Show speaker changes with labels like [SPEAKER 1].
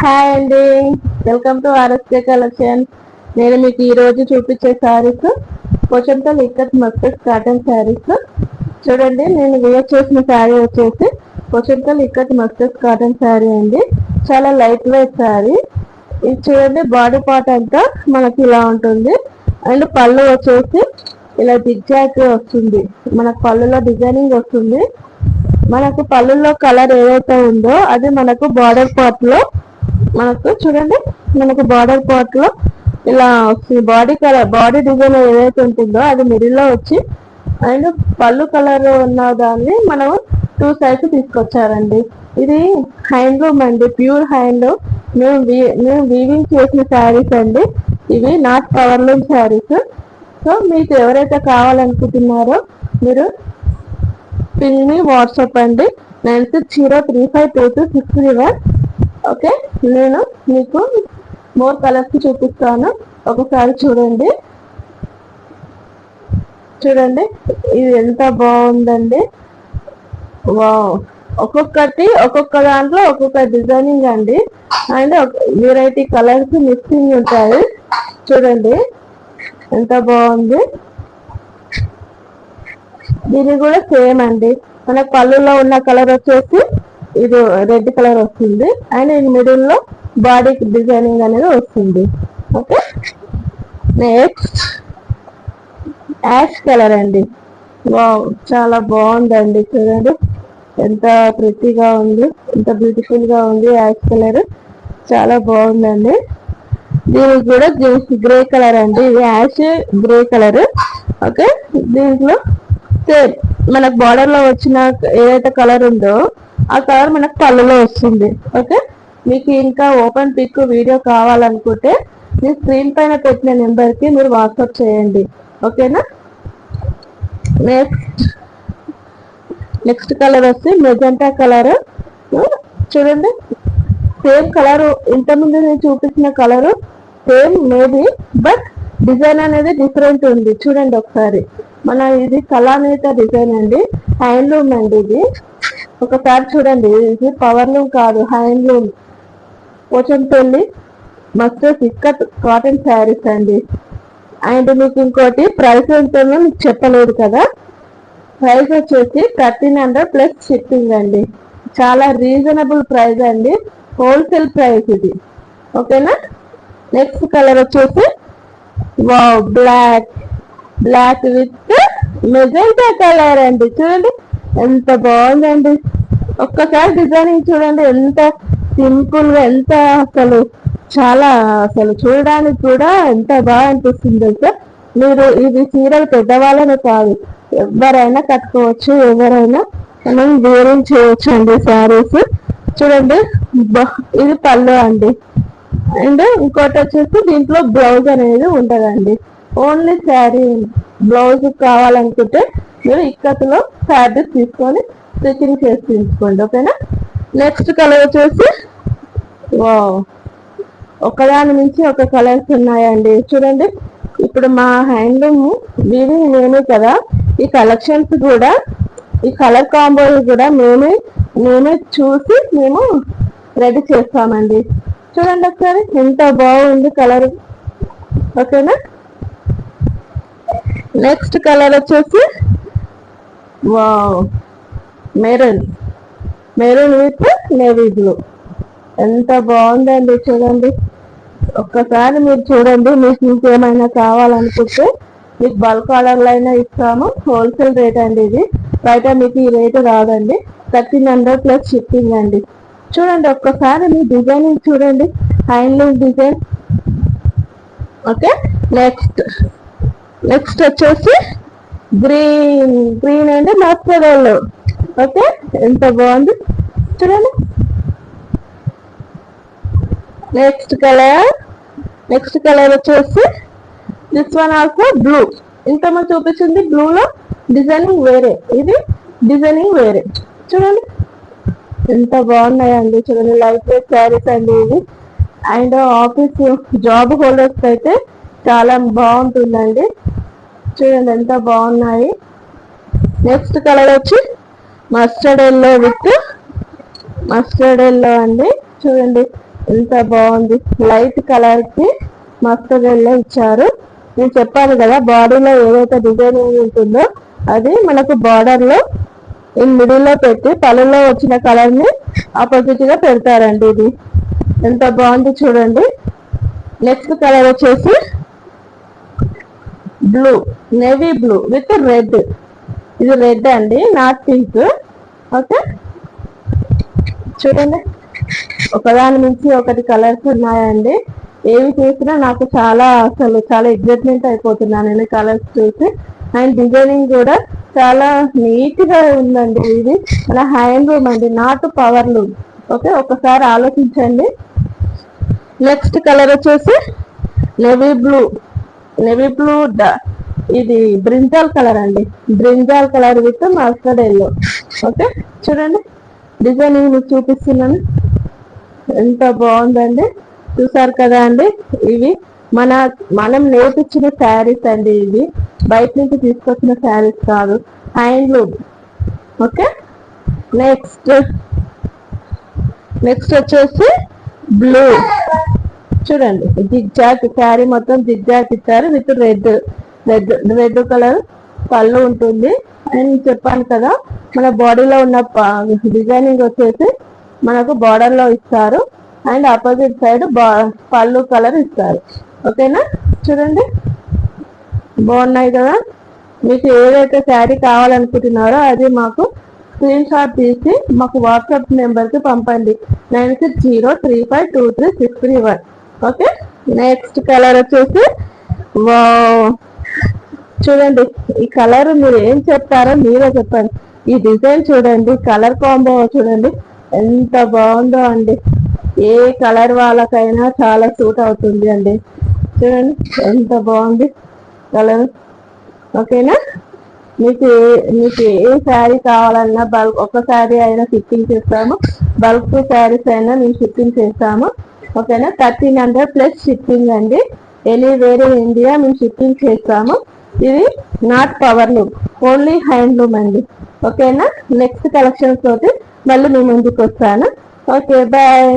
[SPEAKER 1] Hi అండి, welcome to RSK collection. నేను మీకు ఈరోజు చూపించే శారీస్ పోచంపల్లి ఇక్కత్ మస్టర్డ్ కాటన్ శారీస్. చూడండి, నేను వేర్ చేసిన శారీ వచ్చేసి పోచంపల్లి ఇక్కత్ మస్టర్డ్ కాటన్ శారీ అండి. చాలా లైట్ వెయిట్ శారీ. ఇది చూడండి, బాడీ పార్ట్ అంతా మనకి ఇలా ఉంటుంది. అండ్ పళ్ళు వచ్చేసి ఇలా జిగ్జాగ్ వస్తుంది. మనకు పళ్ళులో డిజైనింగ్ వస్తుంది. మనకు పళ్ళులో కలర్ ఏదైతే ఉందో అది మనకు బార్డర్ పార్ట్ లో మనకు చూడండి, మనకు బార్డర్ పార్ట్ లో ఇలా వస్తుంది. బాడీ కలర్, బాడీ డిజైన్ ఏదైతే ఉంటుందో అది మిడిల్ లో వచ్చి అండ్ పళ్ళు కలర్ ఉన్న దాన్ని మనం 2 సైడ్స్ తీసుకొచ్చారండి. ఇది హ్యాండ్లూమ్ అండి, ప్యూర్ హ్యాండ్. మేము వీవింగ్ చేసిన శారీస్ అండి. ఇవి నాట్ పవర్లూమ్ శారీస్. సో మీకు ఎవరైతే కావాలనుకుంటున్నారో మీరు పిన్ మీ వాట్సాప్ అండి 9603522631. ఓకే, నేను మీకు మోర్ కలర్స్ చూపిస్తాను. ఒకసారి చూడండి. చూడండి, ఇది ఎంత బాగుందండి. వావ్, ఒక్కొక్క దాంట్లో ఒక్కొక్క డిజైనింగ్ అండి. అండ్ వెరైటీ కలర్స్ మిక్సింగ్ ఉంటాయి. చూడండి ఎంత బాగుంది. దీని కూడా సేమ్ అండి. మన పళ్ళులో ఉన్న కలర్ వచ్చేసి ఇది రెడ్ కలర్ వస్తుంది. అండ్ ఈ మిడిల్ లో బాడీ డిజైనింగ్ అనేది వస్తుంది. ఓకే, నెక్స్ట్ యాష్ కలర్ అండి. వావ్, చాలా బాగుందండి. చూడండి ఎంత ప్రిటీగా ఉంది, ఎంత బ్యూటిఫుల్ గా ఉంది. యాష్ కలర్ చాలా బాగుందండి. దీనికి కూడా గ్రే కలర్ అండి. ఇది యాష్ గ్రే కలర్. ఓకే, దీంట్లో సేమ్ మనకు బార్డర్ లో వచ్చిన ఏదైతే కలర్ ఉందో ఆ కలర్ మనకు పళ్ళులో వస్తుంది. ఓకే, మీకు ఇంకా ఓపెన్ పిక్ వీడియో కావాలనుకుంటే మీ స్క్రీన్ పైన పెట్టిన నెంబర్కి మీరు వాట్సాప్ చేయండి. ఓకేనా. నెక్స్ట్ కలర్ వచ్చి మెజెంటా కలర్. చూడండి, సేమ్ కలర్, ఇంతకుముందు నేను చూపించిన colour same maybe, but design అనేది డిఫరెంట్ ఉంది. చూడండి ఒకసారి. మన ఇది కళానేత డిజైన్ అండి, హ్యాండ్లూమ్ అండి. ఇది ఒకసారి చూడండి, ఇది పవర్లూమ్ కాదు, handloom. Pochampally mustard ikat cotton sarees అండి. అండ్ మీకు ఇంకోటి ప్రైస్ ఎంతనో మీకు చెప్పలేదు కదా. ప్రైస్ వచ్చేసి 1300 ప్లస్ షిప్పింగ్ అండి. చాలా రీజనబుల్ ప్రైస్ అండి, హోల్సేల్ ప్రైస్ ఇది. ఓకేనా. నెక్స్ట్ కలర్ వచ్చేసి wow, black with magenta colour అండి. చూడండి ఎంత బాగుందండి. ఒక్కసారి డిజైనింగ్ చూడండి, ఎంత సింపుల్ గా, ఎంత అసలు చూడడానికి కూడా ఎంత బాగా అనిపిస్తుంది సార్. మీరు ఇది చీరలు పెద్దవాళ్ళనే కాదు, ఎవరైనా కట్టుకోవచ్చు, ఎవరైనా మనం వేరింగ్ చేయొచ్చు అండి శారీస్. చూడండి, ఇది పళ్ళు అండి. అండ్ ఇంకోటి వచ్చేసి దీంట్లో బ్లౌజ్ అనేది ఉండదండి, ఓన్లీ శారీ. బ్లౌజ్ కావాలనుకుంటే మీరు ఇక్కత్తులో ఫ్యాబ్రిక్ తీసుకొని స్టిచ్చింగ్ చేసి తీసుకోండి. ఓకేనా. నెక్స్ట్ కలర్ వచ్చేసి వావ్, ఒకదాని నుంచి ఒక కలర్స్ ఉన్నాయండి. చూడండి, ఇప్పుడు మా హ్యాండ్లూమ్ వీవింగ్ మేమే కదా, ఈ కలెక్షన్స్ కూడా, ఈ కలర్ కాంబోలు కూడా మేమే చూసి మేము రెడీ చేస్తామండి. చూడండి ఒకసారి ఎంత బాగుంది కలర్. ఓకేనా. నెక్స్ట్ కలర్ వచ్చేసి wow, maroon with navy blue. ఎంత బాగుందండి. చూడండి ఒక్కసారి మీరు చూడండి. మీకు ఇంకేమైనా కావాలనుకుంటే మీకు బల్క్ ఆర్డర్లు అయినా ఇస్తాము. హోల్సేల్ రేట్ అండి ఇది, బయట మీకు ఈ రేటు రాదండి. 1300 ప్లస్ షిప్పింగ్ అండి. చూడండి ఒక్కసారి మీ డిజైనింగ్ చూడండి, హ్యాండ్లూమ్ డిజైన్. ఓకే, నెక్స్ట్ వచ్చేసి గ్రీన్ అండి, మస్టర్డ్ ఎల్లో. ఓకే, ఎంత బాగుంది చూడండి. నెక్స్ట్ కలర్ వచ్చేసి దిస్ వన్ ఆల్సో బ్లూ. ఇంతమంది చూపించింది బ్లూలో డిజైనింగ్ వేరే, ఇది డిజైనింగ్ వేరే. చూడండి ఎంత బాగున్నాయండి. చూడండి లైట్ వెయిట్ శారీస్ అండి ఇది. అండ్ ఆఫీస్ జాబ్ హోల్డర్స్ అయితే చాలా బాగుంటుందండి. చూడండి ఎంత బాగున్నాయి. నెక్స్ట్ కలర్ వచ్చి మస్టర్డ్ ఎల్లో అండి. చూడండి ఎంత బాగుంది, లైట్ కలర్ కి మస్తు ఎల్లో ఇచ్చారు. నేను చెప్పాను కదా బాడీలో ఏదైతే డిజైనింగ్ ఉంటుందో అది మనకు బార్డర్ లో ఈ మిడిల్ లో పెట్టి పళ్ళులో వచ్చిన కలర్ ని ఆపోజిట్ గా పెడతారండి. ఇది ఎంత బాగుంది చూడండి. నెక్స్ట్ కలర్ వచ్చేసి blue, navy blue with red. ఇది రెడ్ అండి, నాట్ పింక్. ఓకే చూడండి, ఒకదాని నుంచి ఒకటి కలర్స్ ఉన్నాయండి. ఏవి చూసినా నాకు చాలా ఎగ్జైట్మెంట్ అయిపోతున్నాను నేను కలర్స్ చూసి. అండ్ డిజైనింగ్ కూడా చాలా నీట్ గా ఉందండి. ఇది మన హ్యాండ్ లూమ్ అండి, నాట్ పవర్ లూమ్. ఓకే ఒకసారి ఆలోచించండి. నెక్స్ట్ కలర్ వచ్చేసి నేవీ బ్లూ, ఇది బ్రింజాల్ కలర్ అండి, brinjal colour with mustard yellow. Okay చూడండి, డిజైనింగ్ మీకు చూపిస్తున్నాను. ఎంత బాగుందండి, చూసారు కదా అండి. ఇవి మనం నేర్పించిన శారీస్ అండి. ఇవి బయట నుంచి తీసుకొచ్చిన శారీస్ కాదు, హ్యాండ్లూమ్. ఓకే నెక్స్ట్ వచ్చేసి బ్లూ. చూడండి, జిగ్జాగ్ శారీ మొత్తం జిగ్జాగ్ ఇచ్చారు విత్ రెడ్ కలర్ పళ్ళు ఉంటుంది. అండ్ చెప్పాను కదా మన బాడీలో ఉన్న డిజైనింగ్ వచ్చేసి మనకు బార్డర్ లో ఇస్తారు అండ్ ఆపోజిట్ సైడ్ పళ్ళు కలర్ ఇస్తారు. ఓకేనా చూడండి, బాగున్నాయి కదా. మీకు ఏదైతే శారీ కావాలనుకుంటున్నారో అది మాకు స్క్రీన్ షాట్ తీసి మాకు వాట్సాప్ నెంబర్కి పంపండి, 9603523631. ఓకే నెక్స్ట్ కలర్ వచ్చేసి చూడండి, ఈ కలర్ మీరు ఏం చెప్తారో మీరే చెప్పండి. ఈ డిజైన్ చూడండి, కలర్ కాంబో చూడండి ఎంత బాగుందో అండి. ఏ కలర్ వాళ్ళకైనా చాలా సూట్ అవుతుంది అండి. చూడండి ఎంత బాగుంది కలర్. ఓకేనా, మీకు ఏ శారీ కావాలన్నా ఒక శారీ అయినా షిప్పింగ్ చేస్తాము, బల్క్ శారీస్ అయినా మేము షిప్పింగ్ చేస్తాము. ఓకేనా, 1300 ప్లస్ షిప్పింగ్ అండి. ఎనీవేర్ ఇన్ ఇండియా మేము షిప్పింగ్ చేస్తాము. ఇది not power loom, only handloom అండి. ఓకేనా, నెక్స్ట్ కలెక్షన్స్ తోటి మళ్ళీ మీ ముందుకు వస్తాను. Okay bye.